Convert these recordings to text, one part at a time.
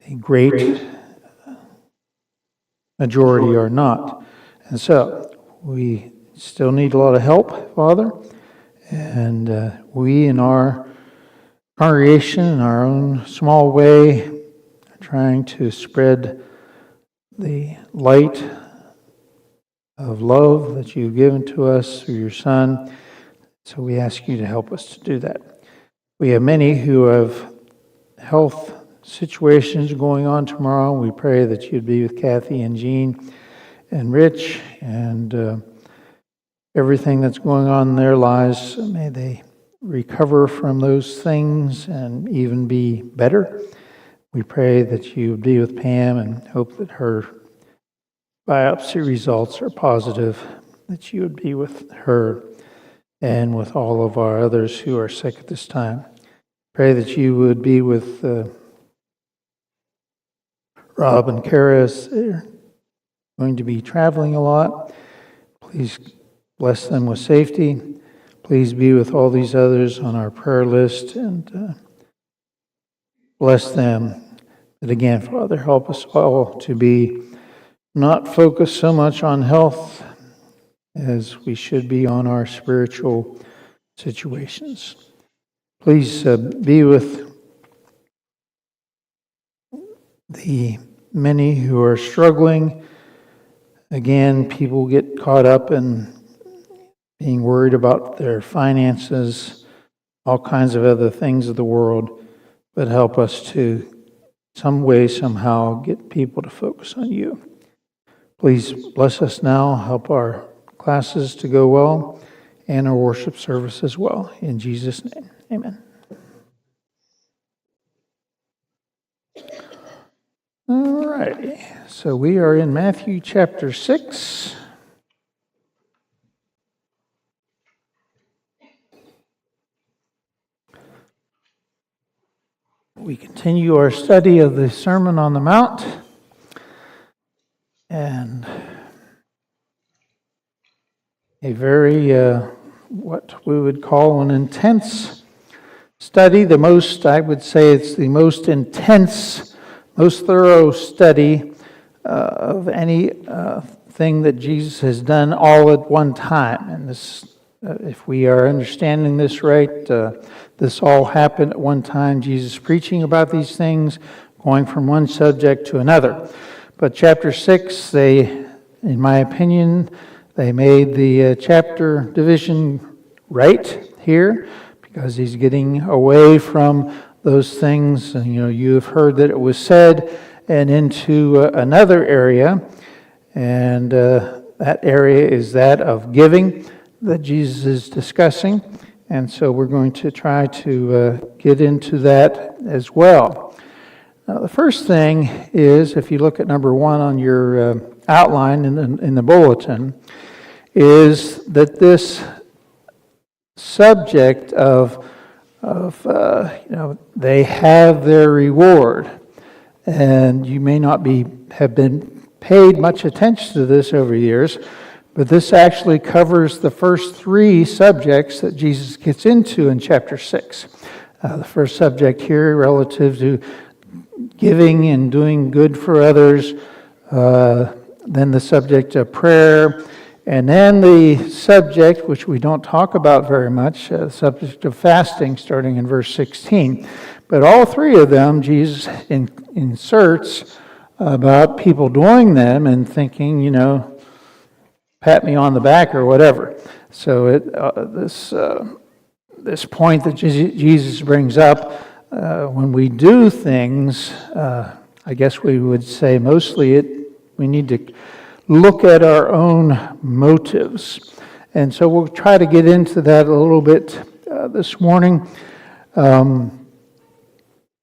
a great majority are not. And so we still need a lot of help, Father, and we in our congregation, in our own small way, are trying to spread the light of love that you've given to us through your Son. So we ask you to help us to do that. We have many who have health situations going on tomorrow. We pray that you'd be with Kathy and Jean and Rich and everything that's going on in their lives. May they recover from those things and even be better. We pray that you would be with Pam and hope that her biopsy results are positive, that you would be with her and with all of our others who are sick at this time. Pray that you would be with Rob and Kara as they're going to be traveling a lot. Please bless them with safety. Please be with all these others on our prayer list and bless them. But again, Father, help us all to be not focused so much on health as we should be on our spiritual situations. Please be with the many who are struggling. Again, people get caught up in being worried about their finances, all kinds of other things of the world, but help us to, some way, somehow, get people to focus on you. Please bless us now, help our classes to go well, and our worship service as well. In Jesus' name, amen. All righty, so we are in Matthew chapter 6. We continue our study of the Sermon on the Mount, and a very, what we would call an intense study. I would say it's the most intense, most thorough study of any thing that Jesus has done all at one time. And this, if we are understanding this right, this all happened at one time, Jesus preaching about these things, going from one subject to another. But chapter 6, in my opinion, they made the chapter division right here, because he's getting away from those things. And, you have heard that it was said, and into another area. And that area is that of giving that Jesus is discussing. And so we're going to try to get into that as well. Now, the first thing is, if you look at number 1 on your outline in the bulletin, is that this subject of they have their reward, and you may not have been paid much attention to this over the years, but this actually covers the first 3 subjects that Jesus gets into in chapter 6. The first subject here relative to giving and doing good for others, then the subject of prayer, and then the subject, which we don't talk about very much, the subject of fasting, starting in verse 16. But all 3 of them, Jesus inserts about people doing them and thinking, pat me on the back or whatever. So this point that Jesus brings up, when we do things, I guess we would say mostly we need to look at our own motives. And so we'll try to get into that a little bit this morning.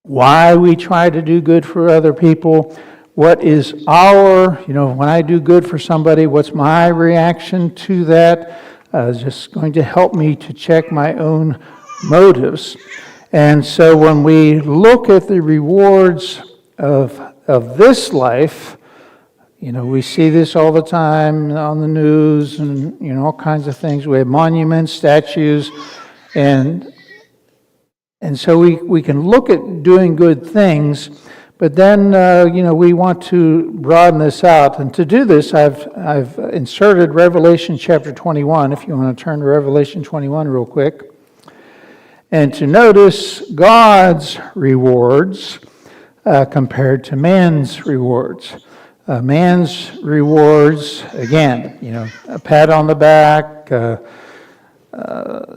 Why we try to do good for other people. What is our, when I do good for somebody, what's my reaction to that? Just going to help me to check my own motives. And so when we look at the rewards of this life, we see this all the time on the news and, all kinds of things. We have monuments, statues, and so we can look at doing good things, But then, we want to broaden this out. And to do this, I've inserted Revelation chapter 21, if you want to turn to Revelation 21 real quick. And to notice God's rewards compared to man's rewards. Man's rewards, again, a pat on the back,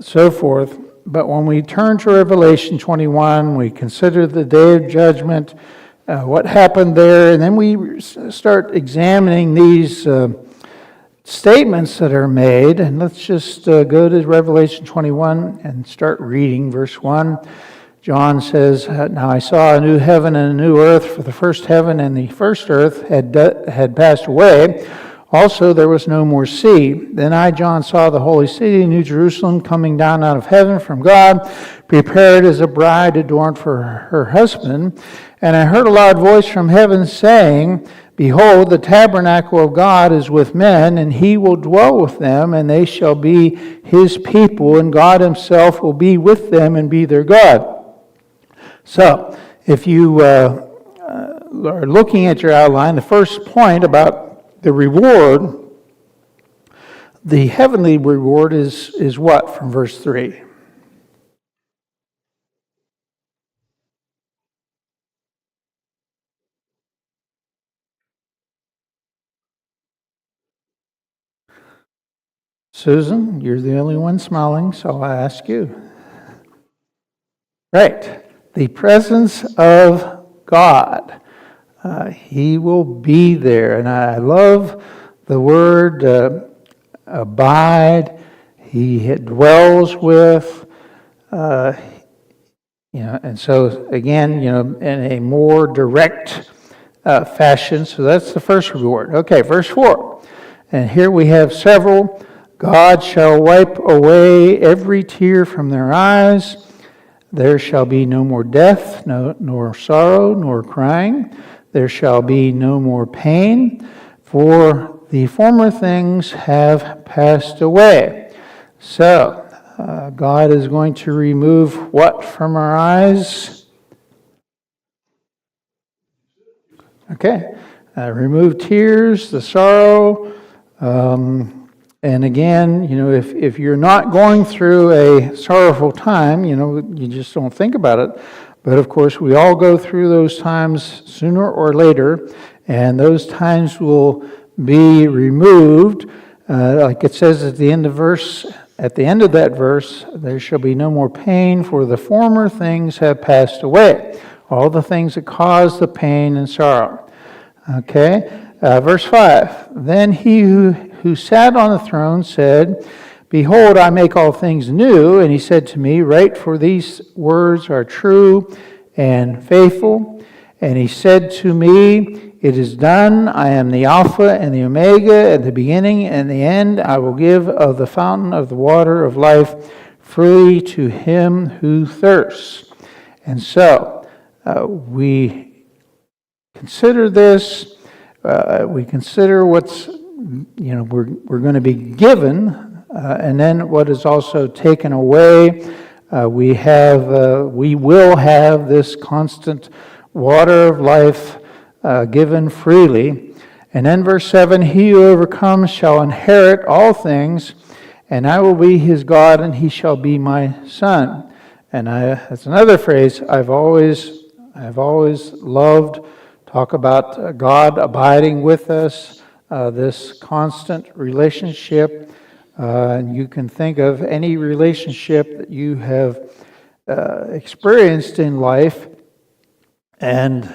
so forth. But when we turn to Revelation 21, we consider the day of judgment, what happened there, and then we start examining these statements that are made. And let's just go to Revelation 21 and start reading verse 1. John says, "Now I saw a new heaven and a new earth, for the first heaven and the first earth had passed away. Also there was no more sea. Then I, John, saw the holy city, New Jerusalem, coming down out of heaven from God, prepared as a bride adorned for her husband. And I heard a loud voice from heaven saying, Behold, the tabernacle of God is with men, and he will dwell with them, and they shall be his people, and God himself will be with them and be their God." So, if you are looking at your outline, the first point about the reward, the heavenly reward is what from verse 3? Susan, you're the only one smiling, so I ask you. Right. The presence of God. He will be there. And I love the word abide. He dwells with. And so again, in a more direct fashion. So that's the first reward. Okay, verse 4. And here we have several. God shall wipe away every tear from their eyes. There shall be no more death, nor sorrow, nor crying. There shall be no more pain, for the former things have passed away. So, God is going to remove what from our eyes? Okay. Remove tears, the sorrow. And again, if you're not going through a sorrowful time, you just don't think about it. But of course, we all go through those times sooner or later, and those times will be removed. Like it says at the end of that verse, there shall be no more pain, for the former things have passed away. All the things that cause the pain and sorrow. Okay, verse 5. Then he who sat on the throne said, Behold, I make all things new. And he said to me, Write, for these words are true and faithful. And he said to me, It is done. I am the Alpha and the Omega, at the beginning and the end. I will give of the fountain of the water of life freely to him who thirsts. And so we consider this. We consider what's we're going to be given, and then what is also taken away. We will have this constant water of life given freely. And then verse 7, He who overcomes shall inherit all things, and I will be his God, and he shall be my son. And that's another phrase I've always loved. Talk about God abiding with us. This constant relationship. And you can think of any relationship that you have experienced in life, and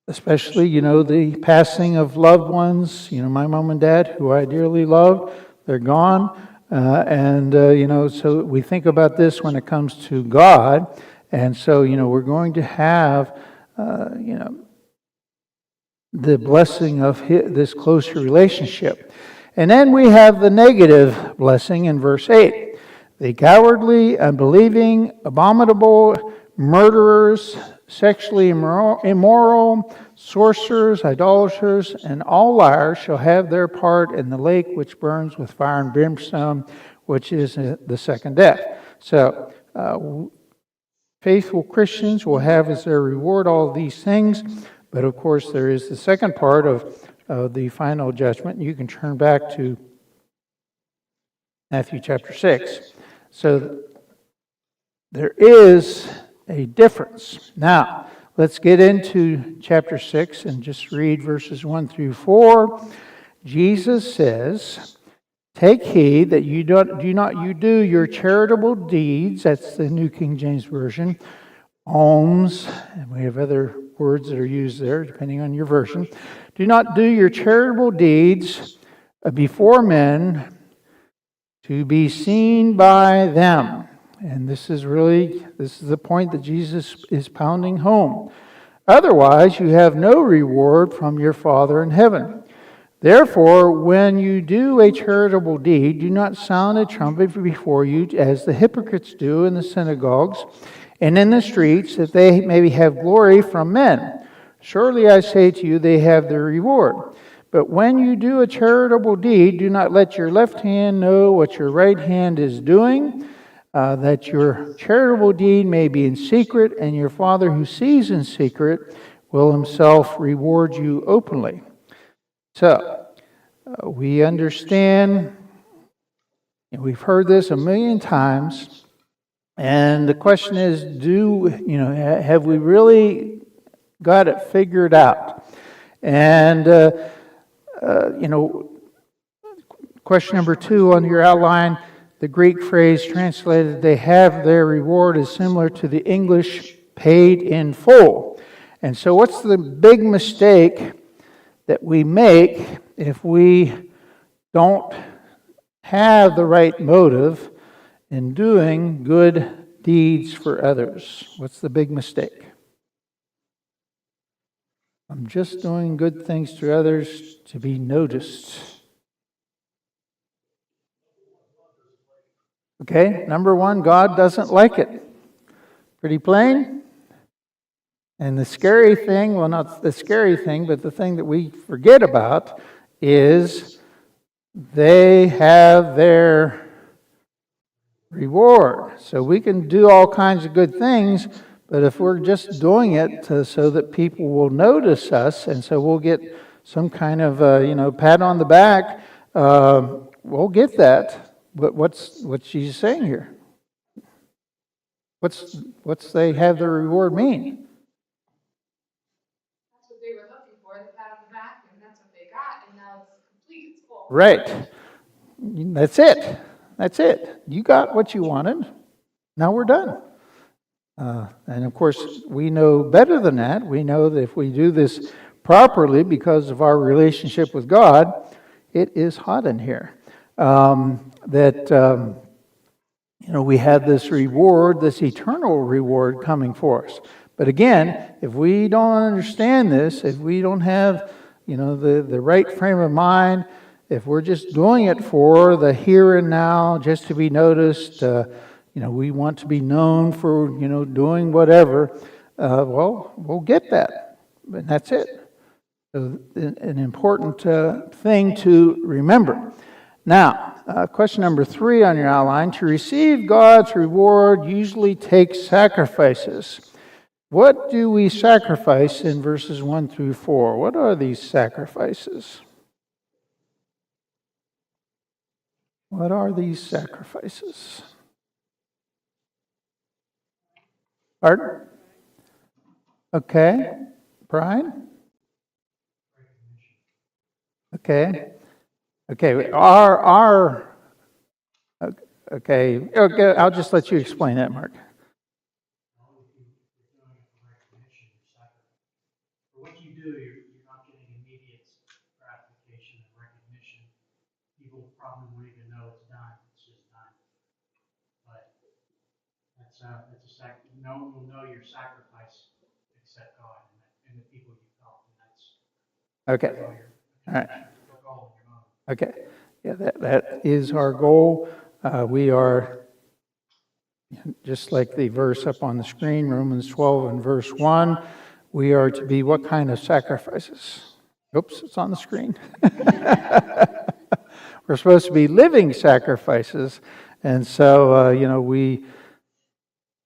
especially, the passing of loved ones. My mom and dad, who I dearly loved, they're gone. So we think about this when it comes to God. And so, we're going to have, the blessing of this closer relationship. And then we have the negative blessing in verse 8. The cowardly, unbelieving, abominable, murderers, sexually immoral, sorcerers, idolaters, and all liars shall have their part in the lake which burns with fire and brimstone, which is the second death. So, faithful Christians will have as their reward all these things. But of course, there is the second part of the final judgment. You can turn back to Matthew chapter 6. So there is a difference. Now, let's get into chapter 6 and just read verses 1 through 4. Jesus says, "Take heed that you do your charitable deeds," that's the New King James Version, alms, and we have other words that are used there depending on your version. "Do not do your charitable deeds before men to be seen by them." And this is the point that Jesus is pounding home. "Otherwise, you have no reward from your Father in heaven. Therefore, when you do a charitable deed, do not sound a trumpet before you, as the hypocrites do in the synagogues and in the streets, that they may have glory from men. Surely I say to you, they have their reward. But when you do a charitable deed, do not let your left hand know what your right hand is doing, that your charitable deed may be in secret, and your Father who sees in secret will himself reward you openly." So, we understand, and we've heard this a million times, and the question is, have we really got it figured out? And question number 2 on your outline, the Greek phrase translated, "they have their reward," is similar to the English "paid in full." And so what's the big mistake that we make if we don't have the right motive in doing good deeds for others? What's the big mistake? I'm just doing good things to others to be noticed. Okay, number 1, God doesn't like it. Pretty plain. And the scary thing, well, not the scary thing, but the thing that we forget about is they have their reward. So we can do all kinds of good things, but if we're just doing it so that people will notice us, and so we'll get some kind of pat on the back, we'll get that. But what's Jesus saying here? What's they have their reward mean? That's what they were looking for, the pat on the back, and that's what they got, and now it's complete, it's full. Right. That's it. You got what you wanted. Now we're done. And of course, we know better than that. We know that if we do this properly because of our relationship with God, it is hot in here. We have this reward, this eternal reward coming for us. But again, if we don't understand this, if we don't have, the right frame of mind, if we're just doing it for the here and now, just to be noticed, we want to be known for, doing whatever, we'll get that. And that's it. So, an important thing to remember. Now, question number 3 on your outline. To receive God's reward usually takes sacrifices. What do we sacrifice in verses 1 through 4? What are these sacrifices? What are these sacrifices? Pardon? Okay. Brian? Okay. Okay. Okay. I'll just let you explain that, Mark. For what you do, you're not getting immediate gratification and recognition. People probably won't even know it's done. It's just done. But no one will know your sacrifice except God and the people you've helped. And that's Okay. All right. Okay. Yeah, that is our goal. We are, just like the verse up on the screen, Romans 12 and verse 1, we are to be what kind of sacrifices? Oops, it's on the screen. We're supposed to be living sacrifices. And so,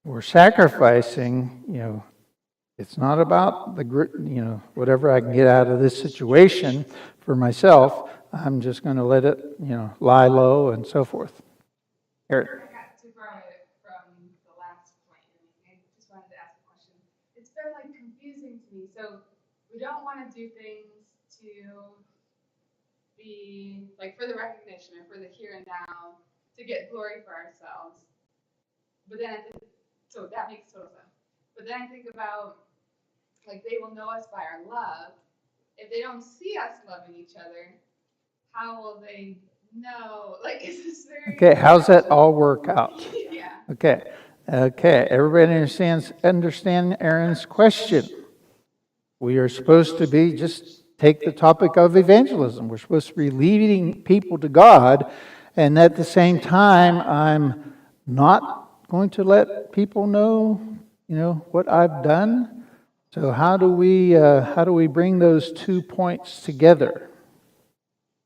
we're sacrificing, it's not about whatever I can get out of this situation for myself. I'm just going to let it, lie low and so forth. Eric. I got too far away from the last point. I just wanted to ask a question. It's been like confusing to me. So we don't want to do things to be like for the recognition or for the here and now to get glory for ourselves. But then, so that makes total sense. But then I think about like they will know us by our love. If they don't see us loving each other, how will they know? Like, is this very? Okay, how's that all work out? Yeah. Okay, everybody understand Aaron's question. We are supposed to be, just take the topic of evangelism. We're supposed to be leading people to God, and at the same time, I'm not going to let people know, what I've done. So how do we bring those 2 points together?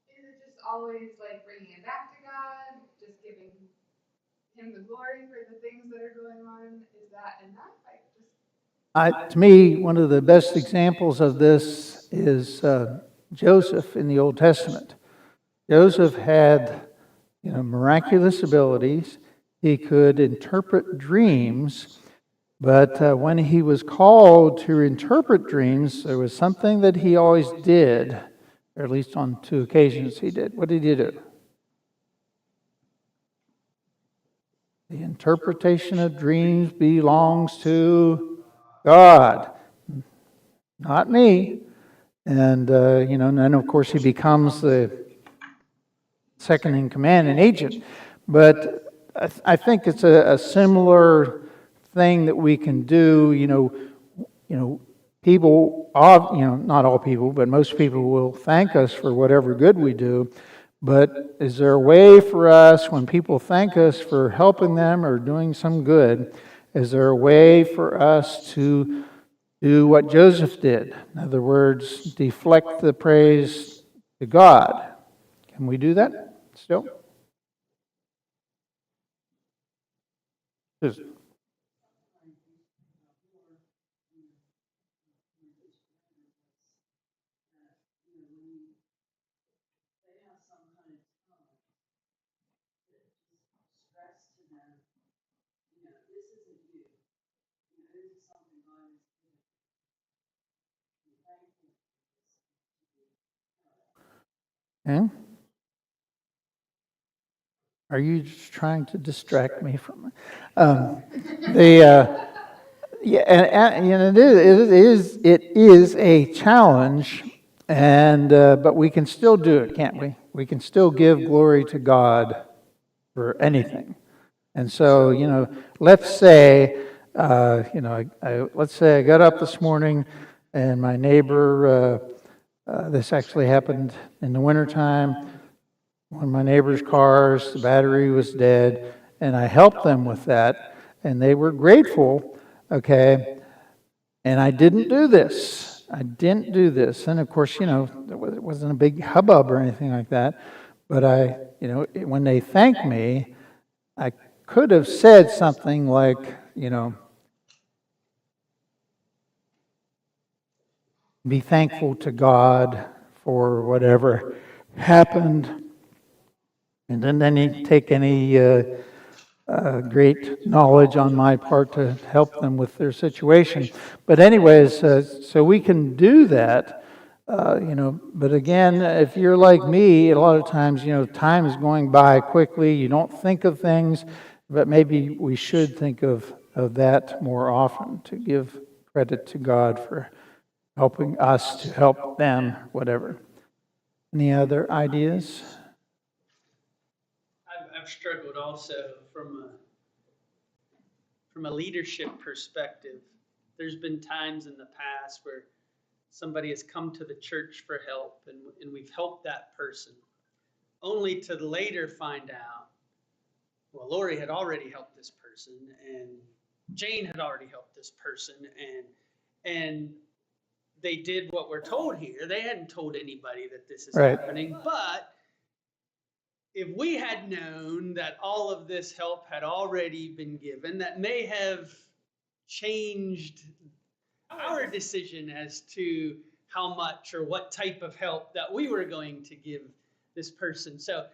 Is it just always like bringing it back to God, just giving Him the glory for the things that are going on? Is that enough? To me, one of the best examples of this is Joseph in the Old Testament. Joseph had, miraculous abilities. He could interpret dreams, but when he was called to interpret dreams, there was something that he always did, or at least on 2 occasions he did. What did he do? The interpretation of dreams belongs to God, not me. And, and then of course he becomes the second in command and agent. But I think it's a similar thing that we can do. People, not all people, but most people will thank us for whatever good we do. But is there a way for us, when people thank us for helping them or doing some good, is there a way for us to do what Joseph did? In other words, deflect the praise to God. Can we do that still? Okay. Are you just trying to distract me from it? Yeah, and it is a challenge, and but we can still do it, can't we? We can still give glory to God for anything. And so, let's say, let's say I got up this morning, and my neighbor. This actually happened in the wintertime. One of my neighbor's cars, the battery was dead, and I helped them with that, and they were grateful, okay? And I didn't do this. And of course, it wasn't a big hubbub or anything like that, but when they thanked me, I could have said something like, be thankful to God for whatever happened. And then you take any great knowledge on my part to help them with their situation. But anyways, so we can do that, but again, if you're like me, a lot of times, time is going by quickly. You don't think of things, but maybe we should think of that more often, to give credit to God for helping us to help them, whatever. Any other ideas? I've struggled also from a leadership perspective. There's been times in the past where somebody has come to the church for help, and we've helped that person, only to later find out, well, Lori had already helped this person, and Jane had already helped this person, and they did what we're told here. They hadn't told anybody that this is Right. happening, but if we had known that all of this help had already been given, that may have changed our decision as to how much or what type of help that we were going to give this person. So,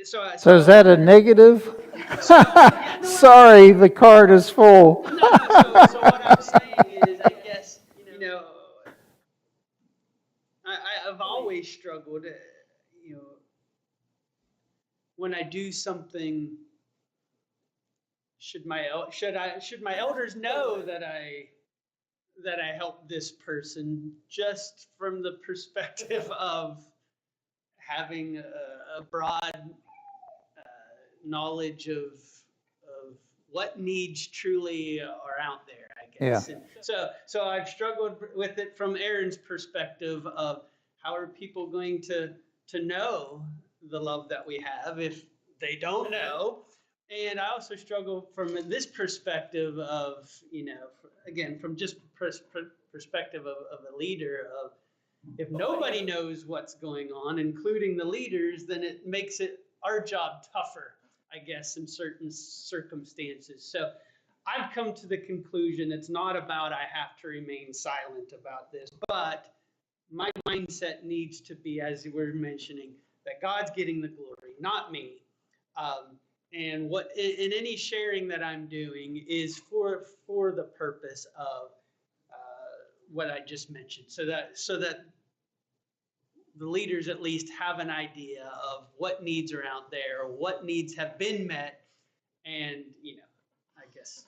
So is that a negative? yeah, no, Sorry, the card is full. no, no. So what I'm saying is, I guess, I've always struggled, when I do something. Should my elders know that I helped this person, just from the perspective of having a broad knowledge of what needs truly are out there, I guess. Yeah. And so I've struggled with it from Aaron's perspective of how are people going to know the love that we have if they don't know. And I also struggle from this perspective of, again, from just perspective of a leader, of if nobody knows what's going on, including the leaders, then it makes it our job tougher, I guess, in certain circumstances. So I've come to the conclusion it's not about I have to remain silent about this, but my mindset needs to be, as you were mentioning, that God's getting the glory, not me. And what in any sharing that I'm doing is for the purpose of what I just mentioned, so that the leaders at least have an idea of what needs are out there, or what needs have been met, and I guess.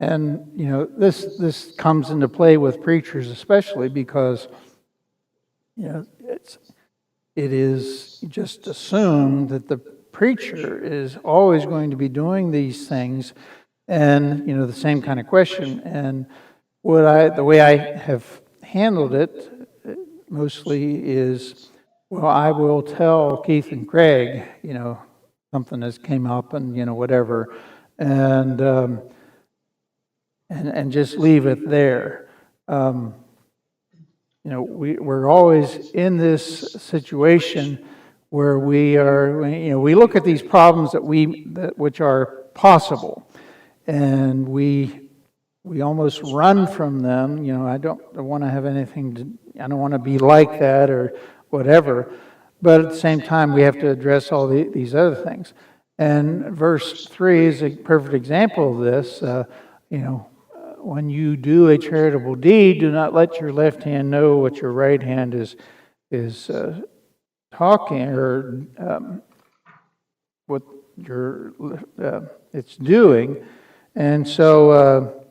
And, this comes into play with preachers especially because, it is just assumed that the preacher is always going to be doing these things and, the same kind of question. And the way I have handled it mostly is, well, I will tell Keith and Craig, something has came up and, whatever, and just leave it there. We're always in this situation where we are, we look at these problems which are possible, and we almost run from them. I don't want to have anything I don't want to be like that or whatever. But at the same time, we have to address all these other things. And verse 3 is a perfect example of this. When you do a charitable deed, do not let your left hand know what your right hand is talking, or what it's doing. And so,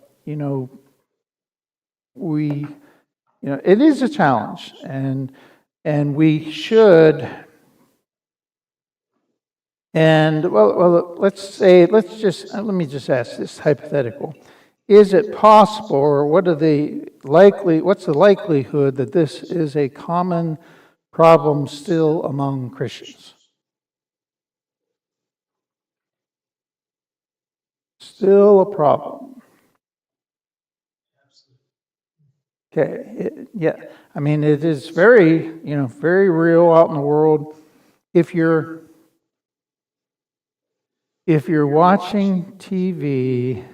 it is a challenge, and we should. And well, let me just ask this hypothetical: is it possible, or what's the likelihood that this is a common problem still among Christians? Still a problem. Okay, I mean, it is very, very real out in the world. If you're watching TV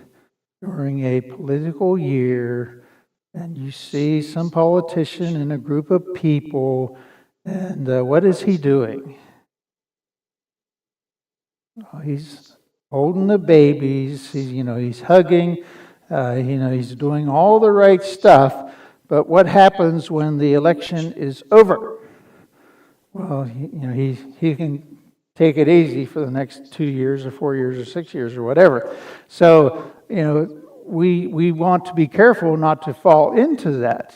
during a political year and you see some politician in a group of people, and what is he doing? He's holding the babies. He's hugging. He's doing all the right stuff. But what happens when the election is over? Well, he can take it easy for the next 2 years or 4 years or 6 years or whatever. So, we want to be careful not to fall into that.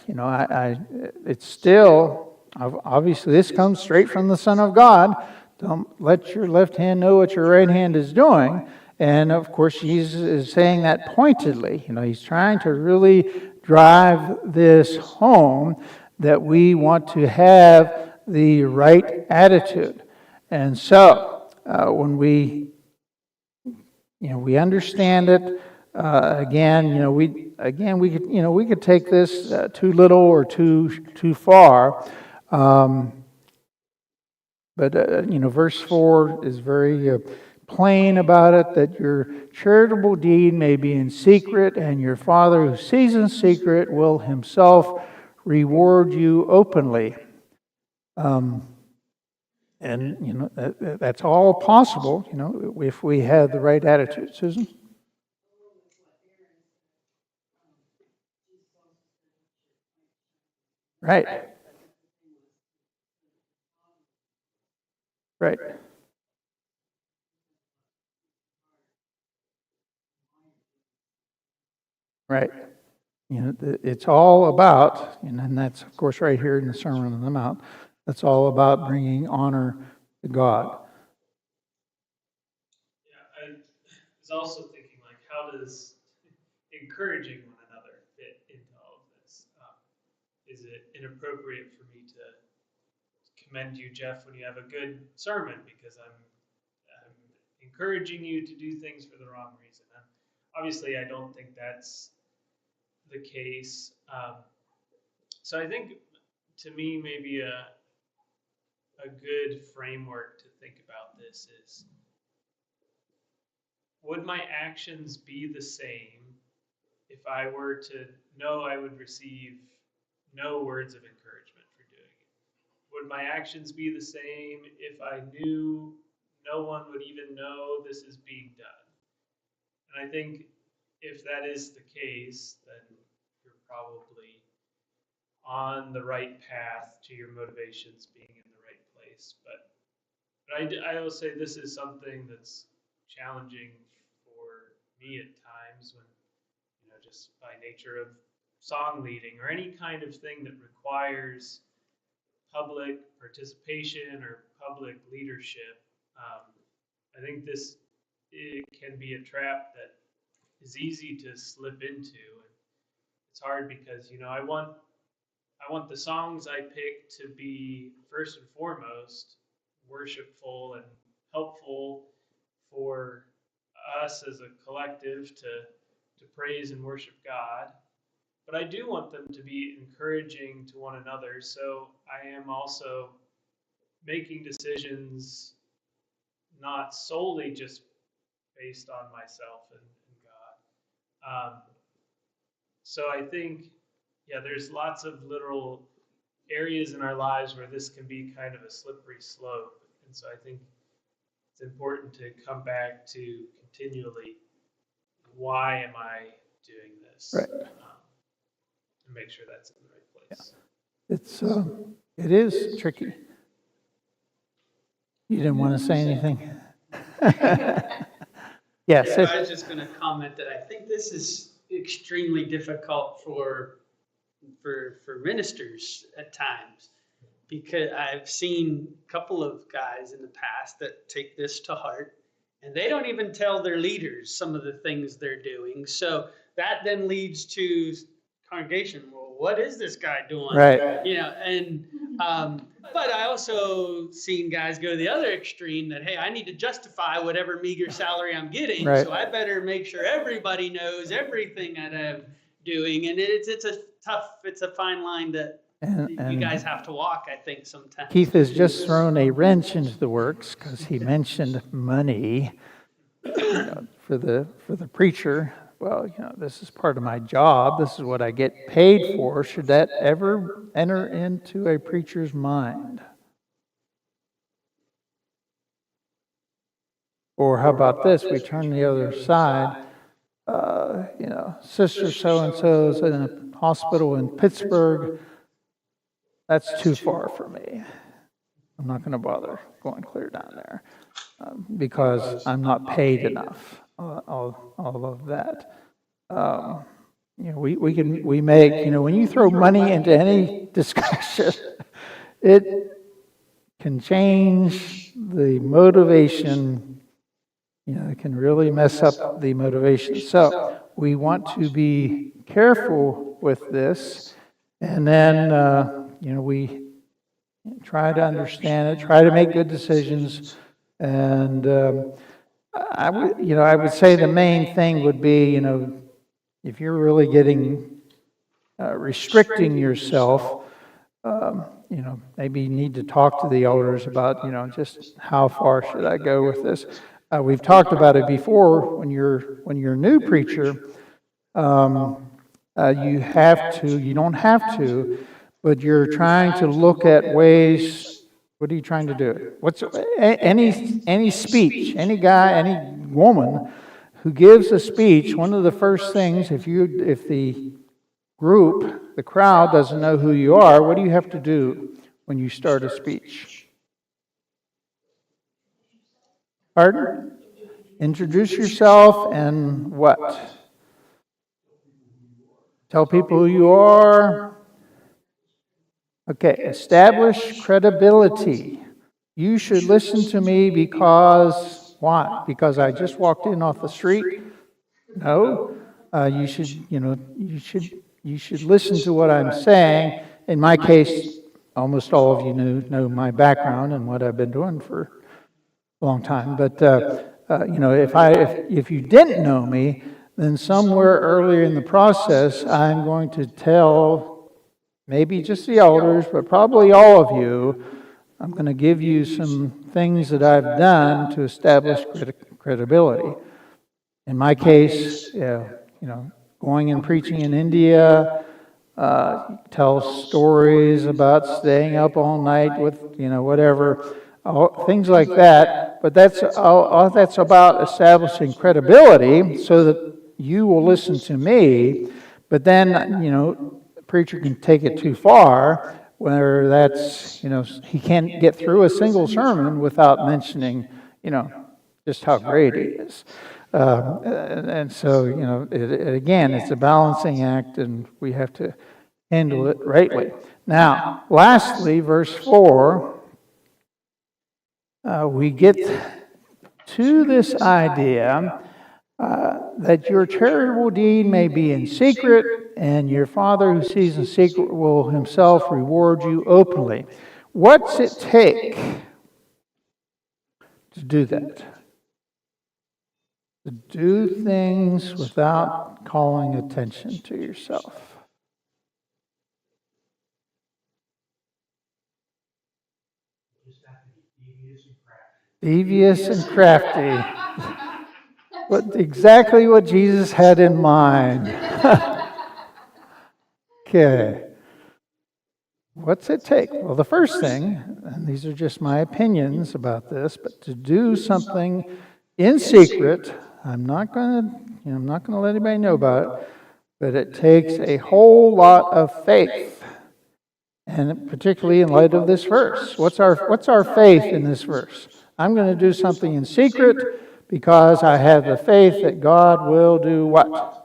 It's still, obviously, this comes straight from the Son of God. Don't let your left hand know what your right hand is doing. And of course, Jesus is saying that pointedly. He's trying to really drive this home, that we want to have the right attitude. And so, when we understand it, we could take this too little or too far. But, verse 4 is very plain about it, that your charitable deed may be in secret, and your Father who sees in secret will himself reward you openly. And, that's all possible, if we have the right attitude. Susan? Right. Right. Right. It's all about, and that's, of course, right here in the Sermon on the Mount, that's all about bringing honor to God. Yeah, I was also thinking, like, how does encouraging one another fit into all of this? Is it inappropriate for me to commend you, Jeff, when you have a good sermon because I'm encouraging you to do things for the wrong reason? And obviously, I don't think that's the case. So I think, to me, maybe a good framework to think about this is, would my actions be the same if I were to know I would receive no words of encouragement for doing it? Would my actions be the same if I knew no one would even know this is being done? And I think if that is the case, then you're probably on the right path to your motivations being in the right place. But I will say this is something that's challenging for me at times when, just by nature of song leading or any kind of thing that requires public participation or public leadership. I think it can be a trap that is easy to slip into. And it's hard because, I want the songs I pick to be first and foremost worshipful and helpful for us as a collective to praise and worship God. But I do want them to be encouraging to one another. So I am also making decisions not solely just based on myself and God. So I think, there's lots of little areas in our lives where this can be kind of a slippery slope. And so I think it's important to come back to continually, why am I doing this? Right. And make sure that's in the right place. It is tricky. You didn't want to say anything? Yes. Yeah, I was just going to comment that I think this is extremely difficult for ministers at times, because I've seen a couple of guys in the past that take this to heart, and they don't even tell their leaders some of the things they're doing. So that then leads to congregation, well, what is this guy doing? Right. And but I also seen guys go to the other extreme that, hey, I need to justify whatever meager salary I'm getting, Right. so I better make sure everybody knows everything that I'm doing. And it's a fine line that you guys have to walk, I think, sometimes. Keith has just thrown a wrench into the works because he mentioned money for the preacher. Well, this is part of my job. This is what I get paid for. Should that ever enter into a preacher's mind? Or how about this? We turn the other side. Sister so-and-so is in a hospital in Pittsburgh. That's too far for me. I'm not going to bother going clear down there because I'm not paid enough. All of that. We make, when you throw money into any discussion, it can change the motivation. It can really mess up the motivation. So we want to be careful with this, and then we try to understand it, try to make good decisions, and I would say the main thing would be, if you're really getting restricting yourself, maybe need to talk to the elders about, just how far should I go with this. We've talked about it before. When you're a new preacher, you don't have to, but you're trying to look at ways. What are you trying to do? What's any speech, any guy, any woman who gives a speech, one of the first things, if the group, the crowd doesn't know who you are, what do you have to do when you start a speech? Pardon? Introduce yourself and what? Tell people who you are. Okay, establish credibility. You should listen to me because, why? Because I just walked in off the street? No. You should listen to what I'm saying. In my case, almost all of you know my background and what I've been doing for a long time. But if you didn't know me, then somewhere earlier in the process, I'm going to tell maybe just the elders, but probably all of you, I'm going to give you some things that I've done to establish credibility. In my case, going and preaching in India, tell stories about staying up all night with, whatever, things like that. But that's about establishing credibility so that you will listen to me. But then, the preacher can take it too far, where that's, he can't get through a single sermon without mentioning, just how great he is. And so, again, it's a balancing act, and we have to handle it rightly. Now, lastly, verse 4, we get to this idea that your charitable deed may be in secret, and your Father who sees in secret will himself reward you openly. What's it take to do that? To do things without calling attention to yourself. Just have to be devious and crafty. Devious and crafty. Exactly what Jesus had in mind. Okay. What's it take? Well, the first thing, and these are just my opinions about this, but to do something in secret, I'm not going to let anybody know about it, but it takes a whole lot of faith, and particularly in light of this verse. What's our faith in this verse? I'm going to do something in secret because I have the faith that God will do what?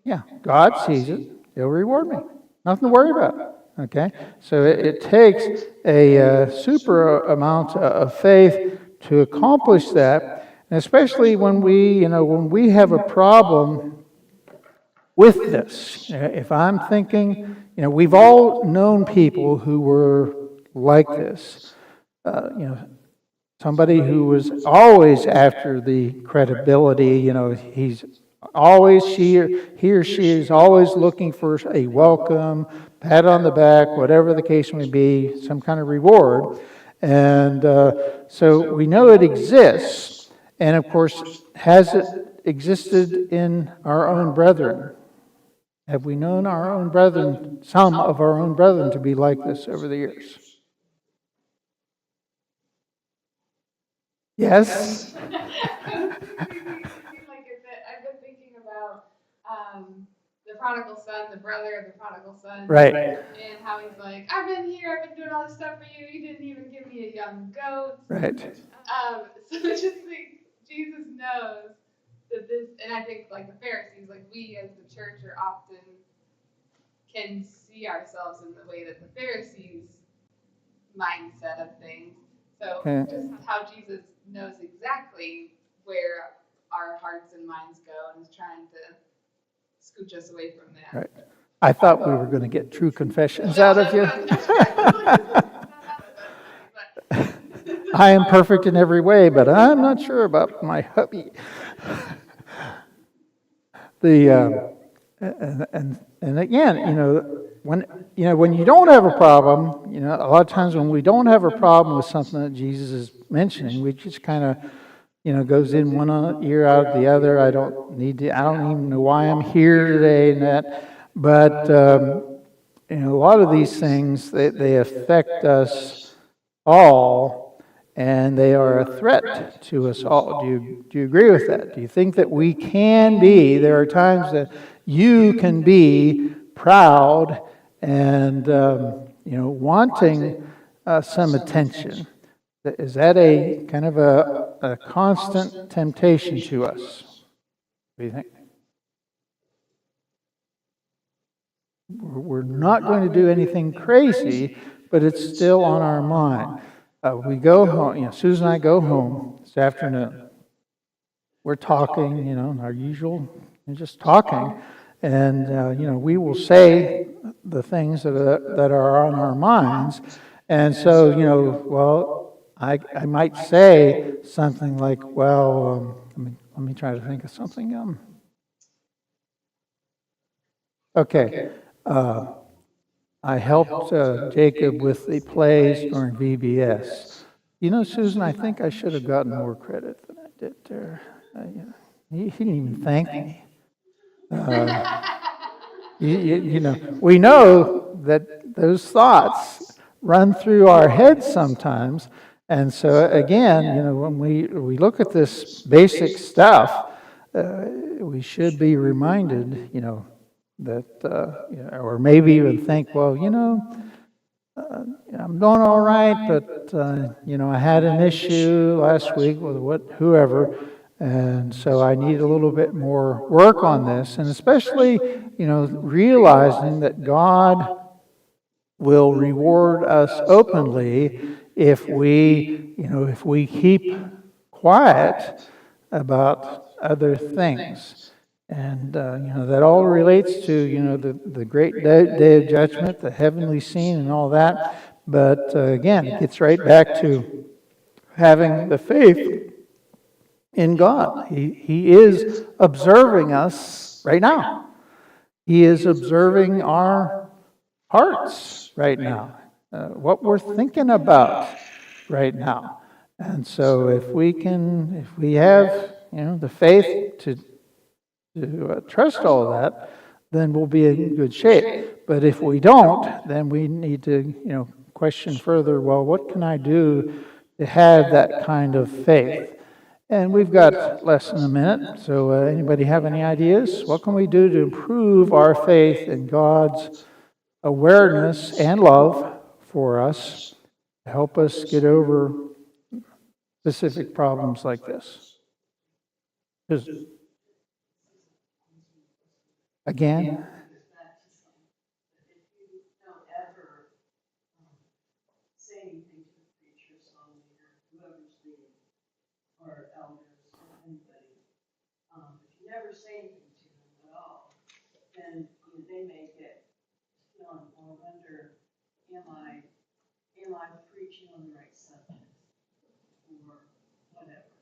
Yeah, God sees it. He'll reward me. Nothing to worry about. Okay? So it takes a super amount of faith to accomplish that, and especially when we have a problem with this. If I'm thinking, we've all known people who were like this. Somebody who was always after the credibility, he's always, he or she is always looking for a welcome, pat on the back, whatever the case may be, some kind of reward. And so we know it exists, and of course, has it existed in our own brethren? Have we known our own brethren, some of our own brethren, to be like this over the years? Yes? Like I said, I've been thinking about the prodigal son, the brother of the prodigal son. Right. And how he's like, I've been here, I've been doing all this stuff for you, you didn't even give me a young goat. Right. So it's just like, Jesus knows that this, and I think like the Pharisees, like we as the church are often can see ourselves in the way that the Pharisees' mindset of things. So just how Jesus knows exactly where our hearts and minds go and is trying to scooch us away from that. Right. I thought we were going to get true confessions out of you. I am perfect in every way, but I'm not sure about my hubby. And again, when you don't have a problem, a lot of times when we don't have a problem with something that Jesus is mentioning, we just kind of, goes in one ear out the other. I don't even know why I'm here today and that. But, a lot of these things, they affect us all, and they are a threat to us all. Do you agree with that? Do you think that we can be, there are times that you can be proud and, wanting some attention? Is that a kind of a constant temptation to us? What do you think? We're not going to do anything crazy, but it's still on our mind. We go home, Susan and I go home this afternoon. We're talking, our usual, just talking. And, we will say the things that are on our minds. And so, well, I might say something like, well, let me try to think of something. Okay. I helped Jacob with the plays during VBS. Susan, I think I should have gotten more credit than I did there. He didn't even thank me. We know that those thoughts run through our heads sometimes. And so again, when we look at this basic stuff, we should be reminded, that, or maybe even think, well, I'm doing all right, but, I had an issue last week with whoever, and so I need a little bit more work on this, and especially, realizing that God will reward us openly if we keep quiet about other things. And, that all relates to, the great day of judgment, the heavenly scene and all that. But, again, it gets right back to having the faith in God. He is observing us right now. He is observing our hearts right now, what we're thinking about right now. And so if we have, the faith to trust all that, then we'll be in good shape. But if we don't, then we need to, question further, well, what can I do to have that kind of faith? And we've got less than a minute, so anybody have any ideas? What can we do to improve our faith in God's awareness and love for us to help us get over specific problems like this? Again, say anything to the preachers on there, whoever's leading, or elders, or anybody. If you never say anything to them at all, then they may get feeling, or wonder, am I preaching on the right subject, or whatever.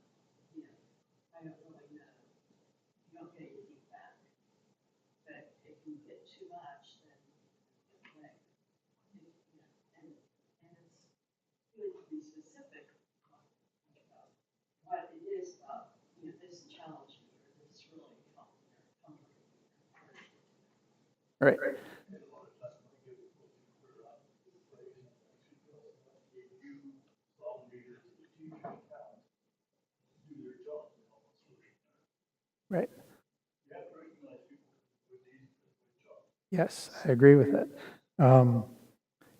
I don't really know. You don't get any feedback. But if you get too much, then and it's good to be specific about what it is about, this challenge me, or this really helped me, or comforted me. right. Right. Yes, I agree with that.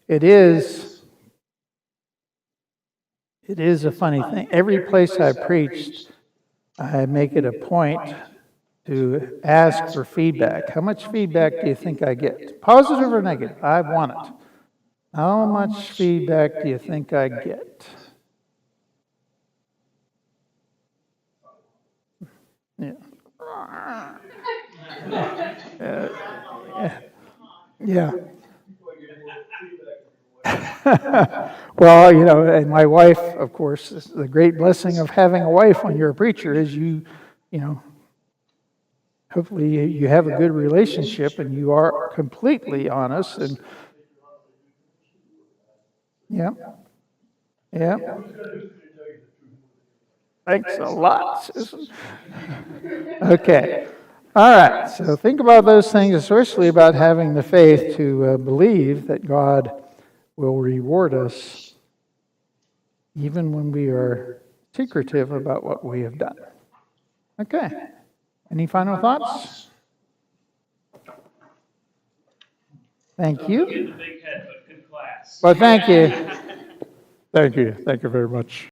It is a funny thing. Every place I preached, I make it a point to ask for feedback. How much feedback do you think I get? Positive or negative? I want it. How much feedback do you think I get? Yeah. Yeah. Well, and my wife, of course, the great blessing of having a wife when you're a preacher is you hopefully you have a good relationship and you are completely honest and, yeah. Yeah. Thanks a lot, Susan. Okay. All right. So think about those things, especially about having the faith to believe that God will reward us even when we are secretive about what we have done. Okay. Any final thoughts? Thank Getting you. the big head, but good class. Well, thank you. Thank you. Thank you very much.